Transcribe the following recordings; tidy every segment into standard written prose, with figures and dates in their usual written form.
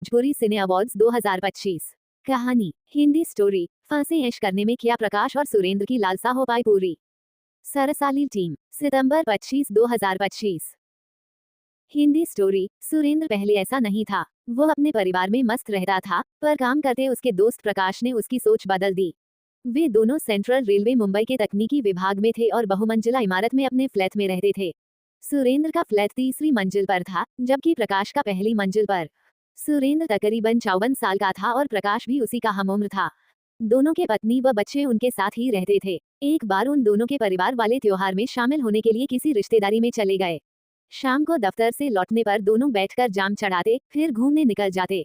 भोजपुरी सिने awards 2025। कहानी Hindi story फांसी ऐश करने में किया प्रकाश और सुरेंद्र की लालसा हो पाई पूरी। सरसाली टीम सितंबर 25, 2025। हिंदी स्टोरी। सुरेंद्र पहले ऐसा नहीं था। वो अपने परिवार में मस्त रहता था, पर काम करते उसके दोस्त प्रकाश ने उसकी सोच बदल दी। वे दोनों सेंट्रल रेलवे मुंबई के तकनीकी विभाग में थे और बहुमंजिला इमारत में अपने फ्लैट में रहते थे। सुरेंद्र का फ्लैट तीसरी मंजिल पर था, जबकि प्रकाश का पहली मंजिल पर। सुरेंद्र तकरीबन 54 साल का था और प्रकाश भी उसी का हमउम्र था। दोनों के पत्नी व बच्चे उनके साथ ही रहते थे। एक बार उन दोनों के परिवार वाले त्योहार में शामिल होने के लिए किसी रिश्तेदारी में चले गए। शाम को दफ्तर से लौटने पर दोनों बैठकर जाम चढ़ाते, फिर घूमने निकल जाते।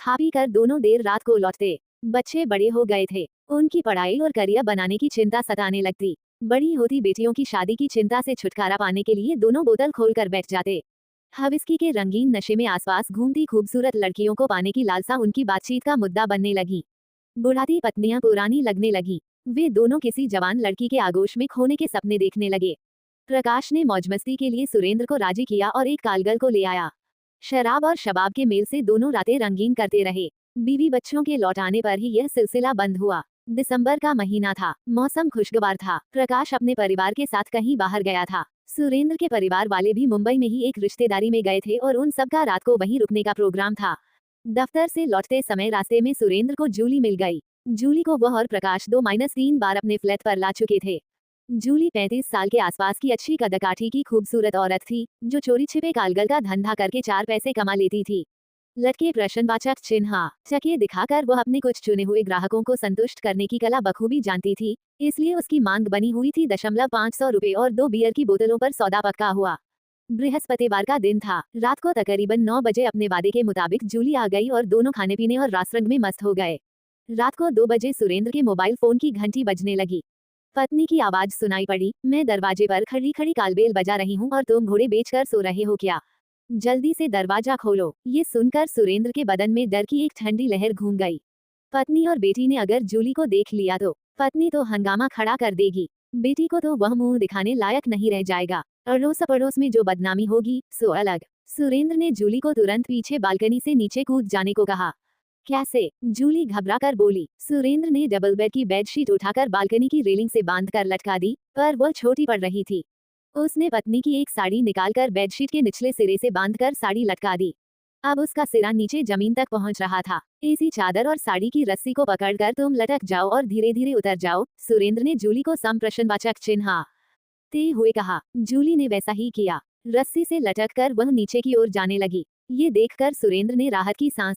खा पी कर दोनों देर रात को लौटते। बच्चे बड़े हो गए थे। उनकी पढ़ाई और करियर बनाने की चिंता सताने लगती। बड़ी होती बेटियों की शादी की चिंता से छुटकारा पाने के लिए दोनों बोतल खोलकर बैठ जाते। हविस्की के रंगीन नशे में आसपास घूमती खूबसूरत लड़कियों को पाने की लालसा उनकी बातचीत का मुद्दा बनने लगी। बुढ़ाती पत्नियां पुरानी लगने लगी। वे दोनों किसी जवान लड़की के आगोश में खोने के सपने देखने लगे। प्रकाश ने मौजमस्ती के लिए सुरेंद्र को राजी किया और एक कालगल को ले आया। शराब और शबाब के मेल से दोनों रातें रंगीन करते रहे। बीवी बच्चों के लौट आने पर ही यह सिलसिला बंद हुआ। दिसंबर का महीना था, मौसम खुशगवार था। प्रकाश अपने परिवार के साथ कहीं बाहर गया था। सुरेंद्र के परिवार वाले भी मुंबई में ही एक रिश्तेदारी में गए थे और उन सबका रात को वहीं रुकने का प्रोग्राम था। दफ्तर से लौटते समय रास्ते में सुरेंद्र को जूली मिल गई। जूली को वह और प्रकाश 2-3 बार अपने फ्लैट पर ला चुके थे। जूली 35 साल के आसपास की अच्छी कदकाठी की खूबसूरत औरत थी, जो चोरी छिपे कालगल का धंधा करके 4 पैसे कमा लेती थी। लटके प्रश्नवाचक चिन्ह चकिए दिखाकर वह अपने कुछ चुने हुए ग्राहकों को संतुष्ट करने की कला बखूबी जानती थी, इसलिए उसकी मांग बनी हुई थी 500 रुपए और 2 बियर की बोतलों पर सौदा पक्का हुआ। बृहस्पतिवार का दिन था। रात को तकरीबन 9 बजे अपने वादे के मुताबिक जूली आ गई और दोनों खाने पीने और रासरंग में मस्त हो गए। रात को 2 बजे सुरेंद्र के मोबाइल फोन की घंटी बजने लगी। पत्नी की आवाज सुनाई पड़ी, मैं दरवाजे पर खड़ी खड़ी कालबेल बजा रही हूँ और तुम घोड़े बेचकर सो रहे हो क्या? जल्दी से दरवाजा खोलो। ये सुनकर सुरेंद्र के बदन में डर की एक ठंडी लहर घूम गई। पत्नी और बेटी ने अगर जूली को देख लिया तो पत्नी तो हंगामा खड़ा कर देगी, बेटी को तो वह मुंह दिखाने लायक नहीं रह जाएगा। अड़ोस पड़ोस में जो बदनामी होगी सो अलग। सुरेंद्र ने जूली को तुरंत पीछे बालकनी से नीचे कूद जाने को कहा। कैसे? जूली घबराकर बोली। सुरेंद्र ने डबल बेड की बेडशीट उठाकर बालकनी की रेलिंग से बांधकर लटका दी, पर वह छोटी पड़ रही थी। उसने पत्नी की एक साड़ी निकालकर बेडशीट के निचले सिरे से बांधकर साड़ी लटका दी। अब उसका सिरा नीचे जमीन तक पहुंच रहा था। इसी चादर और साड़ी की रस्सी को पकड़कर तुम लटक जाओ और धीरे धीरे उतर जाओ, सुरेंद्र ने जूली को संप्रश्नवाचक चिन्ह ते हुए कहा। जूली ने वैसा ही किया। रस्सी से लटककर वह नीचे की ओर जाने लगी। ये देखकर सुरेंद्र ने राहत की सांस